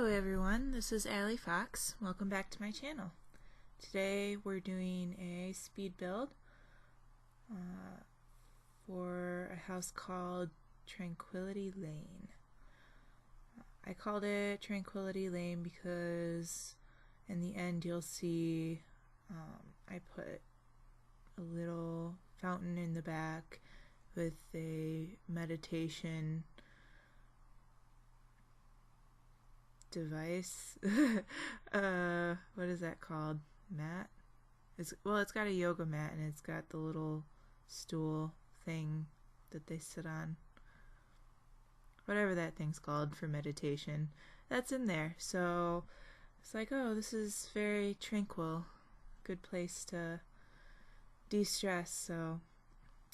Hello everyone, this is AleeFox. Welcome back to my channel. Today we're doing a speed build for a house called Tranquility Lane. I called it Tranquility Lane because in the end you'll see I put a little fountain in the back with a meditation device. What is that called? Mat? It's got a yoga mat and it's got the little stool thing that they sit on. Whatever that thing's called for meditation. That's in there. So it's like, oh, this is very tranquil. Good place to de-stress. So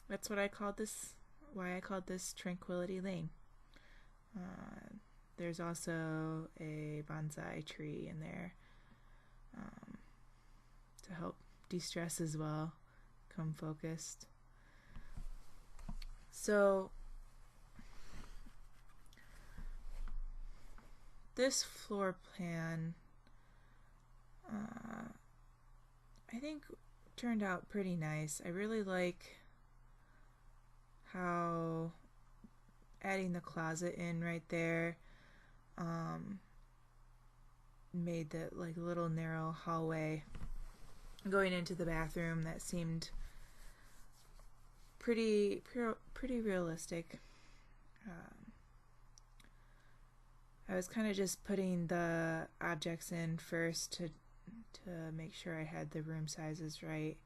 that's what I called this, why I called this Tranquility Lane. There's also a bonsai tree in there to help de-stress as well, come focused. So this floor plan I think turned out pretty nice. I really like how adding the closet in right there made that like little narrow hallway going into the bathroom that seemed pretty realistic. I was kind of just putting the objects in first to make sure I had the room sizes right.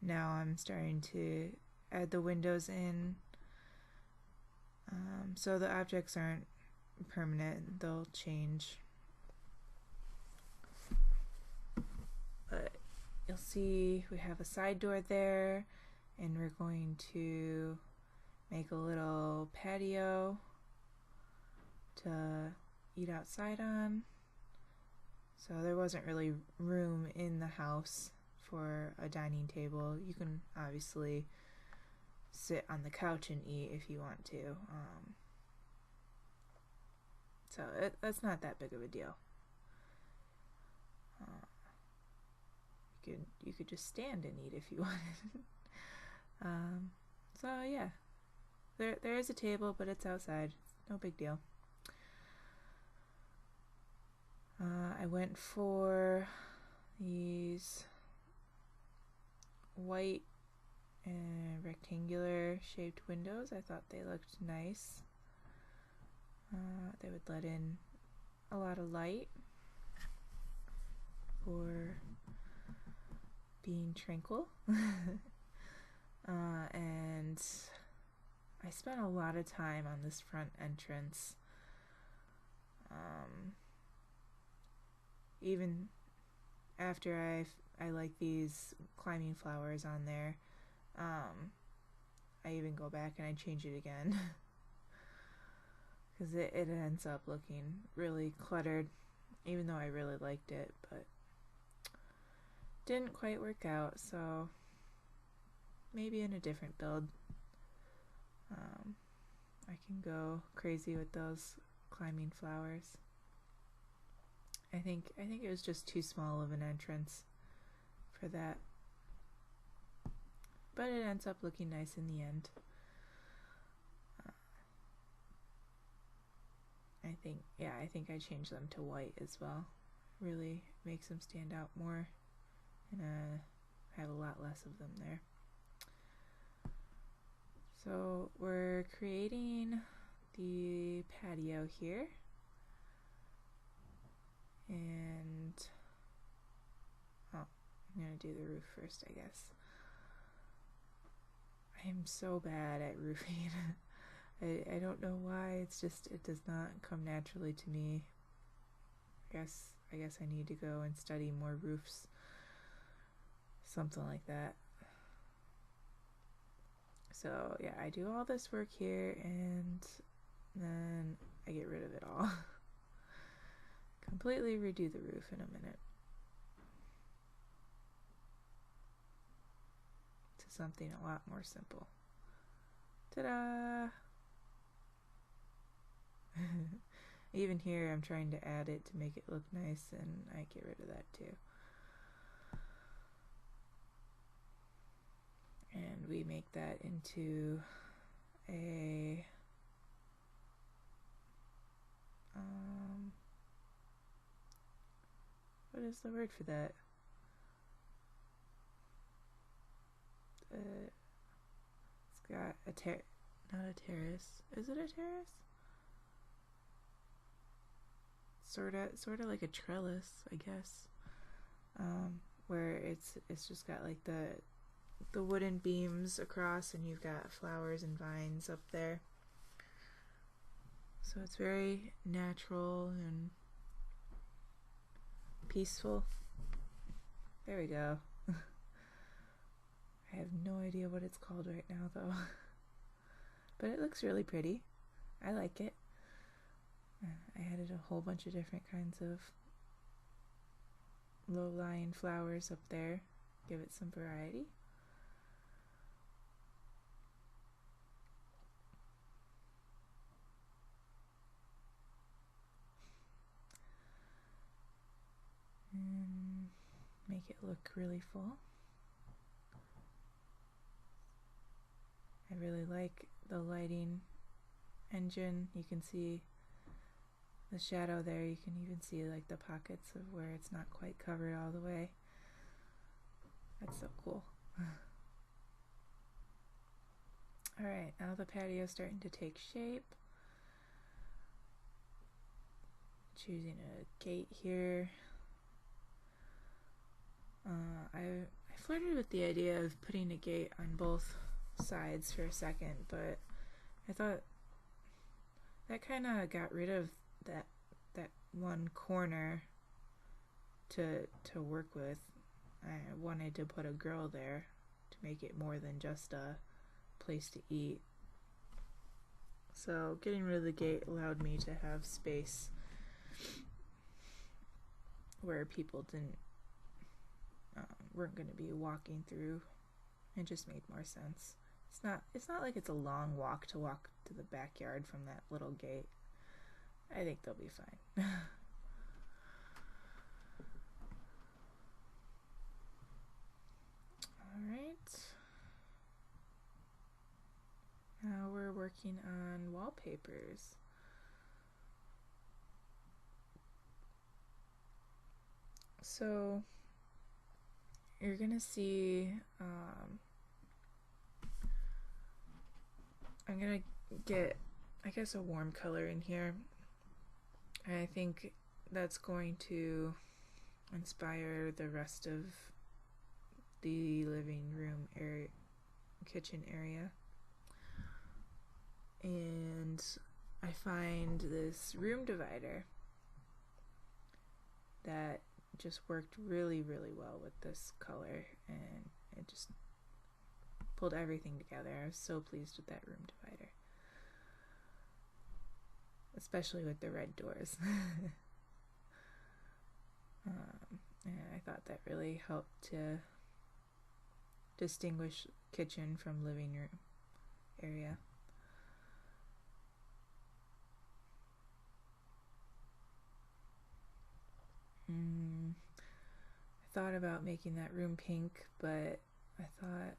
Now I'm starting to add the windows in, so the objects aren't permanent, they'll change. But you'll see we have a side door there, and we're going to make a little patio to eat outside on. So there wasn't really room in the house for a dining table. You can obviously sit on the couch and eat if you want to. So that's not that big of a deal. You could just stand and eat if you wanted. So yeah, there is a table, but it's outside. No big deal. I went for these white and rectangular shaped windows. I thought they looked nice. They would let in a lot of light for being tranquil. And I spent a lot of time on this front entrance. Even after I like these climbing flowers on there, I even go back and I change it again because it ends up looking really cluttered, even though I really liked it, but didn't quite work out. So maybe in a different build I can go crazy with those climbing flowers. I think it was just too small of an entrance for that, but it ends up looking nice in the end. I think I changed them to white as well. Really makes them stand out more, and I have a lot less of them there. So we're creating the patio here, and I'm gonna do the roof first, I guess. I am so bad at roofing. I don't know why, it's just, it does not come naturally to me. I guess I need to go and study more roofs, something like that. So yeah, I do all this work here and then I get rid of it all. Completely redo the roof in a minute to something a lot more simple. Ta-da! Even here I'm trying to add it to make it look nice, and I get rid of that too. And we make that into a what is the word for that? It's got a not a terrace. Is it a terrace? Sorta like a trellis, I guess. Where it's just got like the wooden beams across, and you've got flowers and vines up there. So it's very natural and peaceful. There we go. I have no idea what it's called right now though. But it looks really pretty. I like it. I added a whole bunch of different kinds of low-lying flowers up there. Give it some variety. And make it look really full. I really like the lighting engine. You can see the shadow there. You can even see like the pockets of where it's not quite covered all the way. That's so cool. Alright, now the patio's starting to take shape. Choosing a gate here. I flirted with the idea of putting a gate on both sides for a second, but I thought that kind of got rid of that one corner to work with. I wanted to put a grill there to make it more than just a place to eat. So getting rid of the gate allowed me to have space where people weren't going to be walking through. It just made more sense. It's not like it's a long walk to the backyard from that little gate. I think they'll be fine. Alright. Now we're working on wallpapers. So you're gonna see I'm gonna get, I guess, a warm color in here. And I think that's going to inspire the rest of the living room area, kitchen area. And I find this room divider that just worked really, really well with this color, and it just pulled everything together. I was so pleased with that room divider, especially with the red doors. And I thought that really helped to distinguish kitchen from living room area. I thought about making that room pink, but I thought,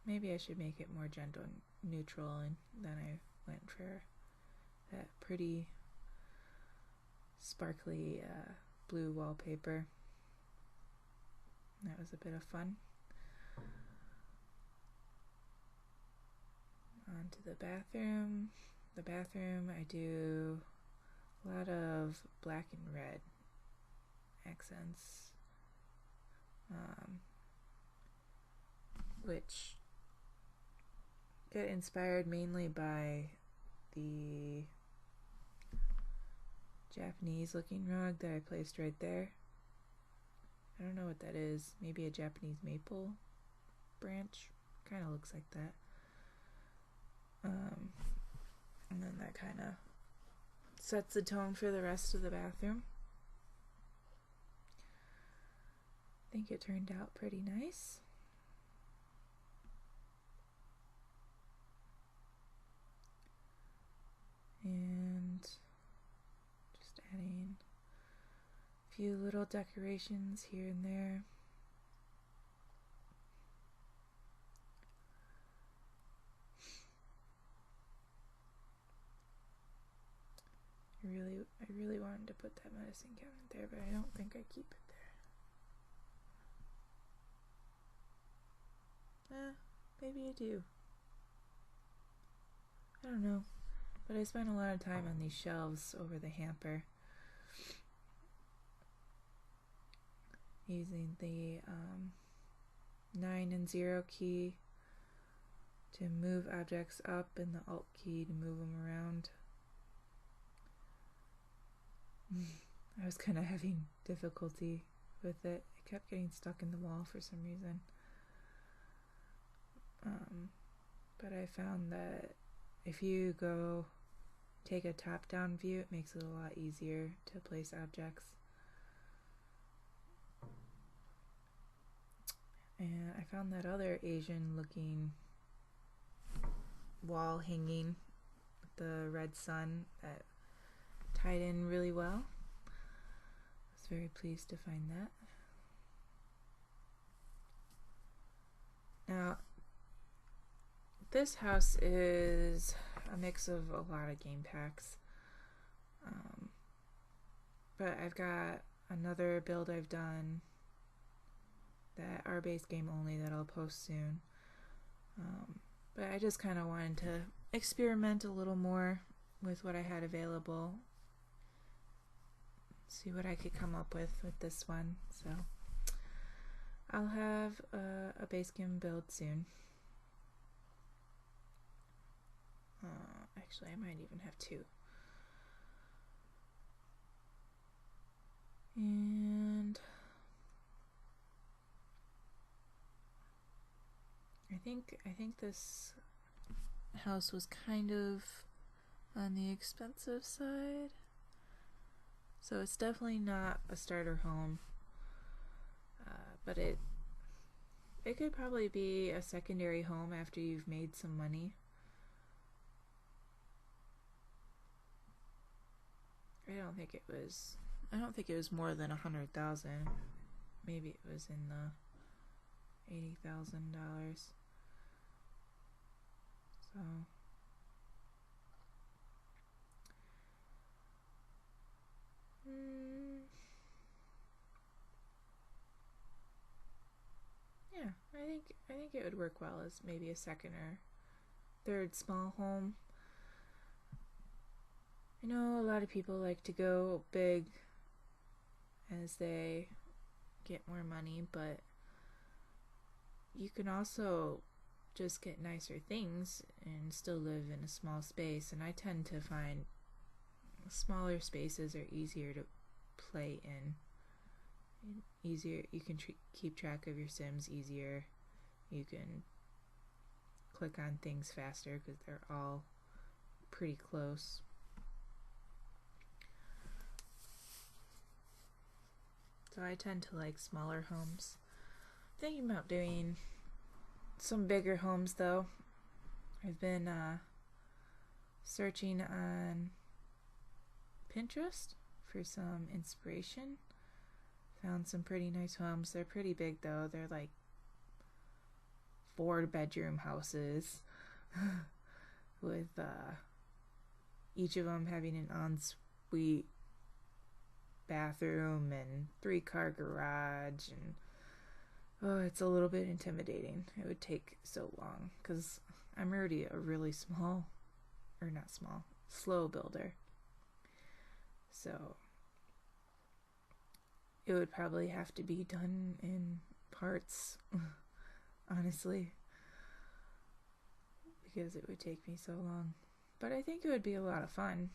maybe I should make it more gender neutral, and then I went for that pretty sparkly blue wallpaper. That was a bit of fun. On to the bathroom. The bathroom, I do a lot of black and red accents, which get inspired mainly by the Japanese looking rug that I placed right there. I don't know what that is. Maybe a Japanese maple branch. Kind of looks like that. And then that kind of sets the tone for the rest of the bathroom. I think it turned out pretty nice. And few little decorations here and there. I really wanted to put that medicine cabinet there, but I don't think I keep it there. Maybe I do. I don't know. But I spent a lot of time on these shelves over the hamper, using the 9 and 0 key to move objects up and the Alt key to move them around. I was kind of having difficulty with it. It kept getting stuck in the wall for some reason. But I found that if you go take a top-down view, it makes it a lot easier to place objects. And I found that other Asian-looking wall hanging with the red sun that tied in really well. I was very pleased to find that. Now, this house is a mix of a lot of game packs. But I've got another build I've done that are base game only that I'll post soon. But I just kind of wanted to experiment a little more with what I had available. See what I could come up with this one. So I'll have a base game build soon. Actually, I might even have two. And I think this house was kind of on the expensive side. So it's definitely not a starter home. But it could probably be a secondary home after you've made some money. I don't think it was more than $100,000. Maybe it was in the $80,000. So yeah, I think it would work well as maybe a second or third small home. I know a lot of people like to go big as they get more money, but you can also just get nicer things and still live in a small space. And I tend to find smaller spaces are easier to play in. Easier, you can keep track of your Sims easier. You can click on things faster because they're all pretty close. So I tend to like smaller homes. Thinking about doing some bigger homes though. I've been searching on Pinterest for some inspiration. Found some pretty nice homes. They're pretty big though. They're like 4-bedroom houses with each of them having an ensuite bathroom and 3-car garage, and it's a little bit intimidating. It would take so long because I'm already a really slow builder. So it would probably have to be done in parts, honestly, because it would take me so long. But I think it would be a lot of fun.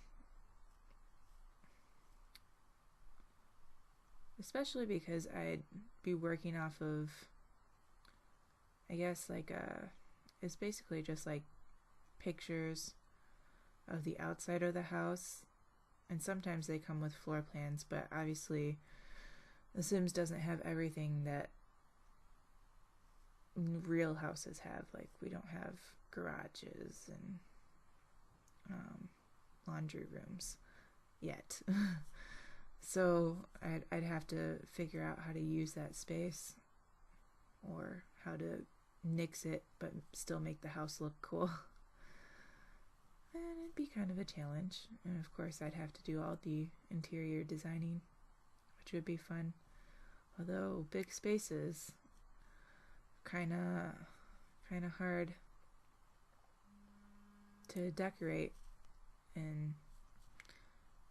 Especially because I'd be working off of, I guess, like it's basically just like pictures of the outside of the house. And sometimes they come with floor plans, but obviously The Sims doesn't have everything that real houses have. Like, we don't have garages and laundry rooms yet. So I'd have to figure out how to use that space or how to nix it but still make the house look cool. And it'd be kind of a challenge. And of course I'd have to do all the interior designing, which would be fun. Although big spaces, kinda hard to decorate and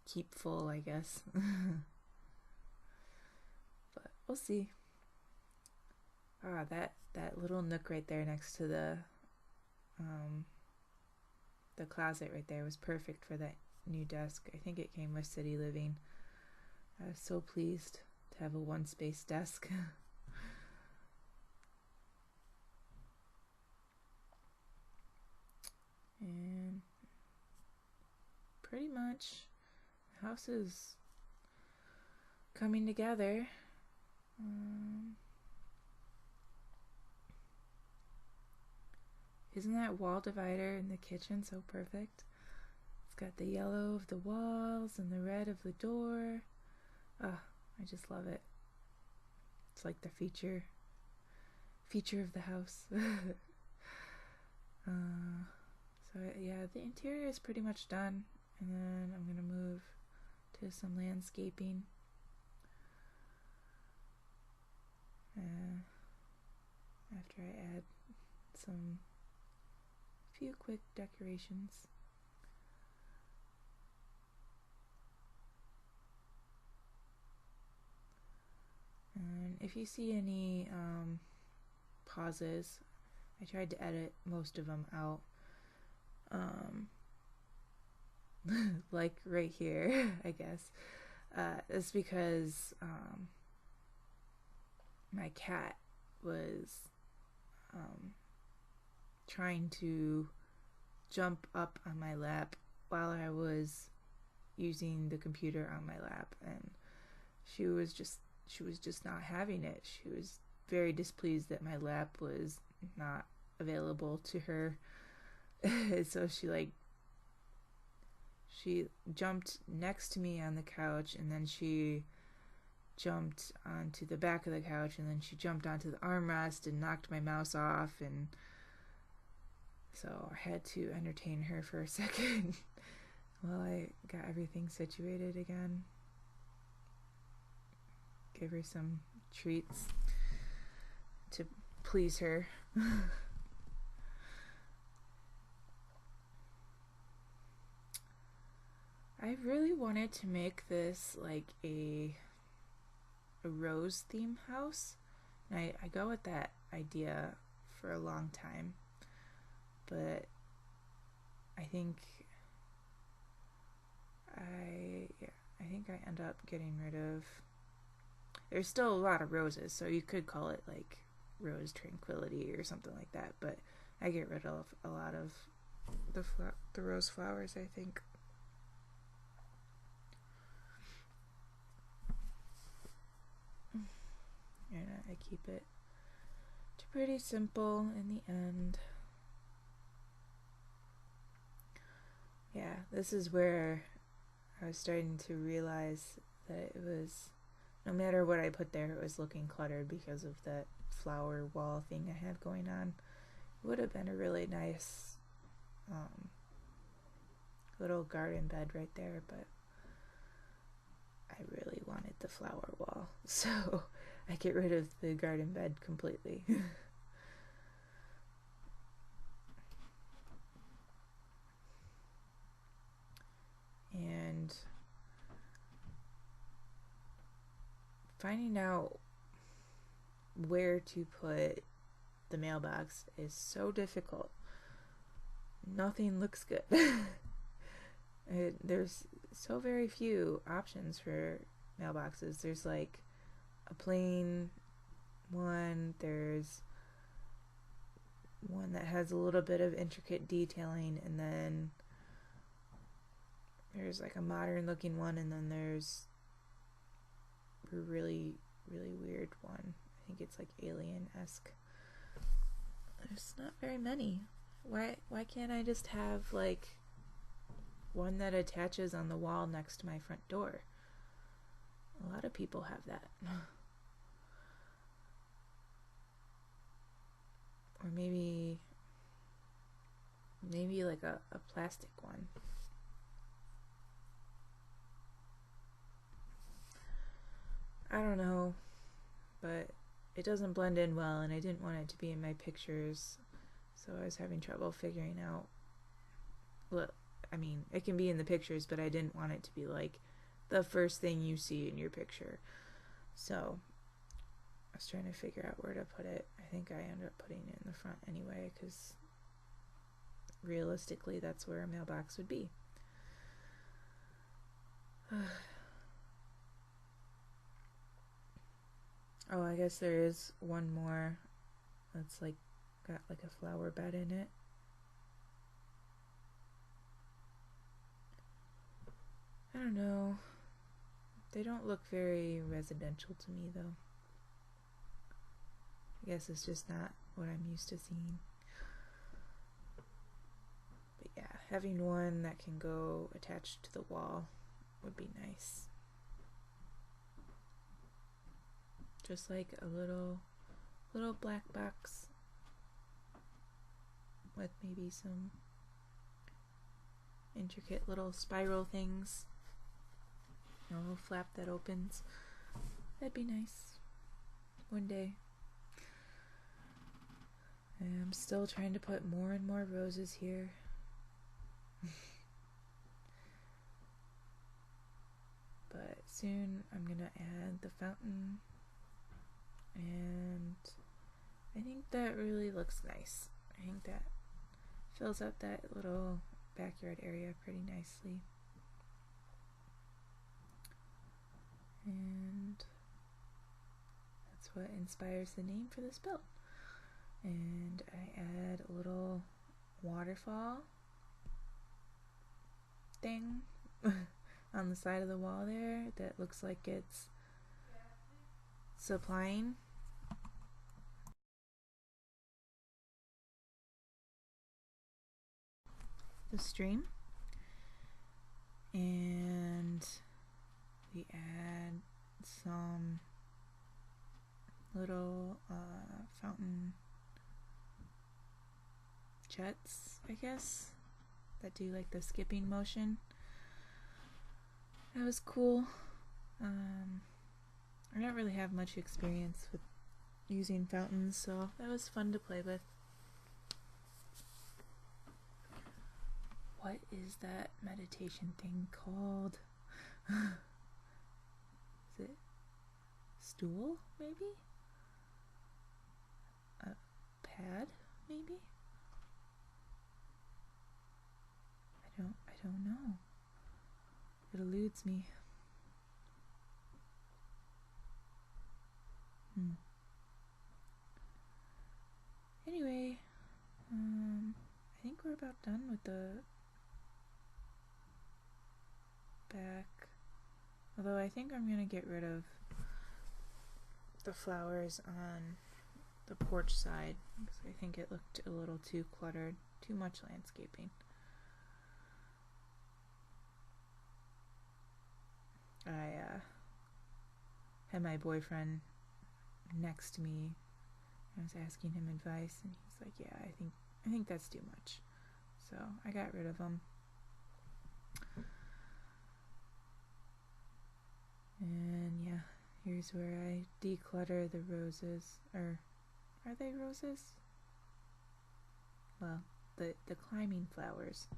keep full, I guess. But we'll see. That little nook right there next to the closet right there was perfect for that new desk. I think it came with City Living. I was so pleased to have a one space desk. And pretty much the house is coming together. Isn't that wall divider in the kitchen so perfect? It's got the yellow of the walls and the red of the door. Ah, I just love it. It's like the feature of the house. So yeah, the interior is pretty much done, and then I'm gonna move to some landscaping. After I add some few quick decorations. And if you see any pauses, I tried to edit most of them out. Like right here, I guess. It's because my cat was trying to jump up on my lap while I was using the computer on my lap, and she was just not having it. She was very displeased that my lap was not available to her. So she jumped next to me on the couch, and then she jumped onto the back of the couch, and then she jumped onto the armrest and knocked my mouse off, and so I had to entertain her for a second while I got everything situated again. Give her some treats to please her. I really wanted to make this like a rose theme house, and I go with that idea for a long time, but I think I end up getting rid of. There's still a lot of roses, so you could call it like Rose Tranquility or something like that, but I get rid of a lot of the rose flowers, I think. And I keep it pretty simple in the end. Yeah, this is where I was starting to realize that it was, no matter what I put there, it was looking cluttered because of that flower wall thing I had going on. It would have been a really nice little garden bed right there, but I really wanted the flower wall, so I get rid of the garden bed completely. And finding out where to put the mailbox is so difficult. Nothing looks good. There's so very few options for mailboxes. There's like a plain one, there's one that has a little bit of intricate detailing, and then there's like a modern looking one, and then there's a really, really weird one. I think it's like alien-esque. There's not very many. Why can't I just have like one that attaches on the wall next to my front door? A lot of people have that. Or maybe like a plastic one. I don't know, but it doesn't blend in well, and I didn't want it to be in my pictures, so I was having trouble figuring out. Well, I mean, it can be in the pictures, but I didn't want it to be like the first thing you see in your picture. So I was trying to figure out where to put it. I think I ended up putting it in the front anyway, because realistically that's where a mailbox would be. Oh, I guess there is one more that's like got like a flower bed in it. I don't know. They don't look very residential to me though. I guess it's just not what I'm used to seeing. But yeah, having one that can go attached to the wall would be nice. Just like a little black box with maybe some intricate little spiral things. A little flap that opens. That'd be nice. One day. And I'm still trying to put more and more roses here. But soon I'm gonna add the fountain, and I think that really looks nice. I think that fills out that little backyard area pretty nicely. And that's what inspires the name for this build. And I add a little waterfall thing on the side of the wall there that looks like it's supplying the stream. And we add some little fountain jets, I guess, that do like the skipping motion. That was cool. I don't really have much experience with using fountains, so that was fun to play with. What is that meditation thing called? Is it stool, maybe? A pad, maybe? I don't know. It eludes me. Anyway, I think we're about done with the back. Although I think I'm gonna get rid of the flowers on the porch side because I think it looked a little too cluttered, too much landscaping. I had my boyfriend next to me. I was asking him advice, and he's like, "Yeah, I think that's too much." So I got rid of them. And yeah, here's where I declutter the roses. Or are they roses? Well, the climbing flowers.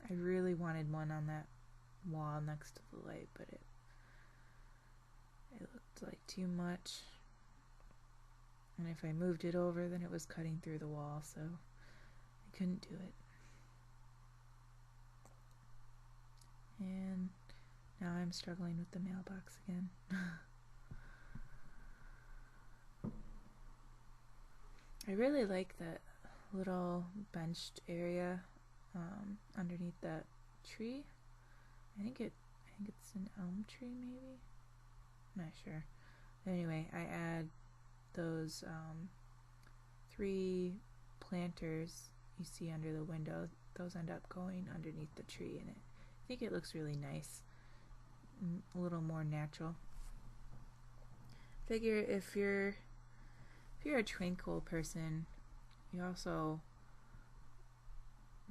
I really wanted one on that wall next to the light, but it looked like too much. And if I moved it over, then it was cutting through the wall, so I couldn't do it. And now I'm struggling with the mailbox again. I really like that little benched area underneath that tree. I think it's an elm tree, maybe. I'm not sure. Anyway, I add those 3 planters you see under the window. Those end up going underneath the tree, and it think it looks really nice, a little more natural. Figure if you're a tranquil person, you also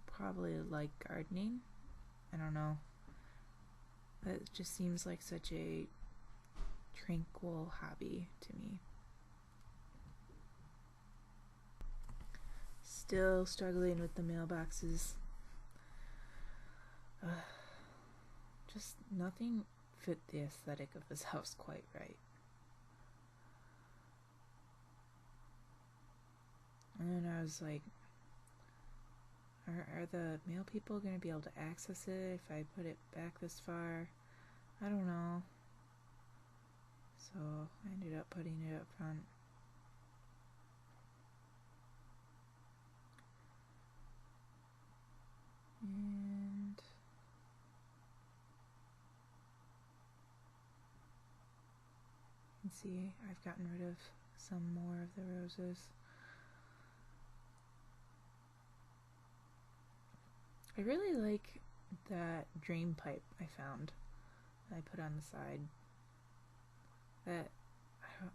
probably like gardening. I don't know. It just seems like such a tranquil hobby to me. Still struggling with the mailboxes. Just nothing fit the aesthetic of this house quite right. And then I was like, are the mail people going to be able to access it if I put it back this far? I don't know. So I ended up putting it up front. And you can see I've gotten rid of some more of the roses. I really like that drain pipe I found that I put on the side. That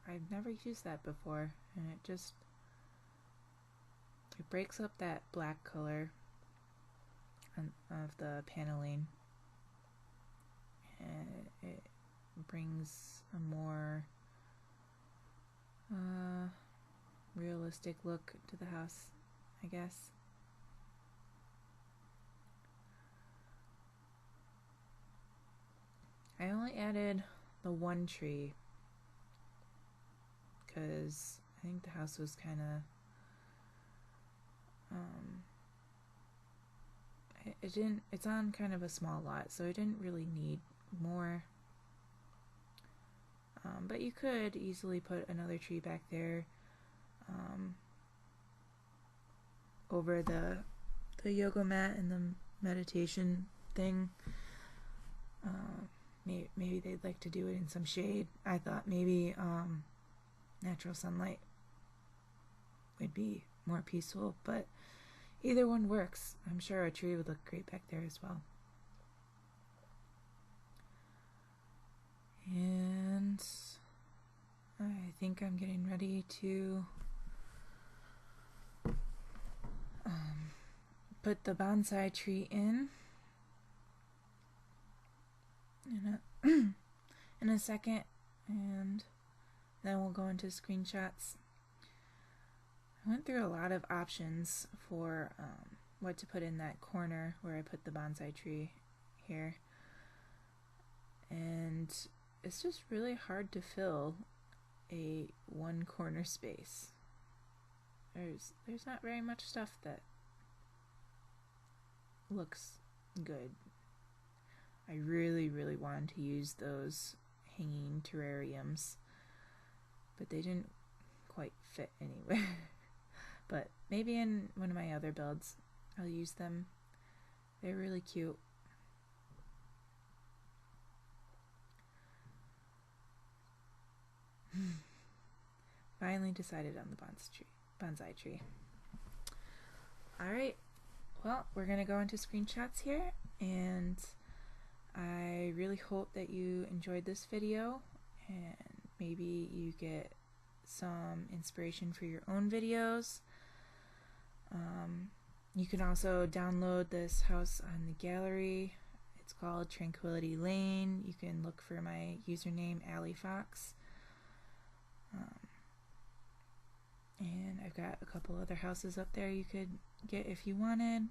I've never used that before, and it breaks up that black color of the paneling, and it brings a more realistic look to the house, I guess. I only added the one tree because I think the house was kind of it's on kind of a small lot, so I didn't really need more. But you could easily put another tree back there over the yoga mat and the meditation thing. Maybe they'd like to do it in some shade. I thought maybe natural sunlight would be more peaceful, but either one works. I'm sure a tree would look great back there as well. And I think I'm getting ready to put the bonsai tree in in a second, and then we'll go into screenshots. I went through a lot of options for what to put in that corner where I put the bonsai tree here, and it's just really hard to fill a one corner space. There's not very much stuff that looks good. I really wanted to use those hanging terrariums, but they didn't quite fit anywhere. But maybe in one of my other builds I'll use them. They're really cute. Finally decided on the bonsai tree. Alright, well, we're gonna go into screenshots here, and I really hope that you enjoyed this video and maybe you get some inspiration for your own videos. You can also download this house on the gallery. It's called Tranquility Lane. You can look for my username, AleeFox. And I've got a couple other houses up there you could get if you wanted.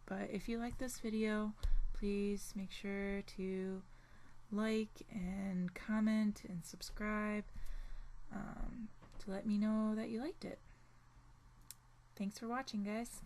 But if you like this video, please make sure to like and comment and subscribe to let me know that you liked it. Thanks for watching, guys.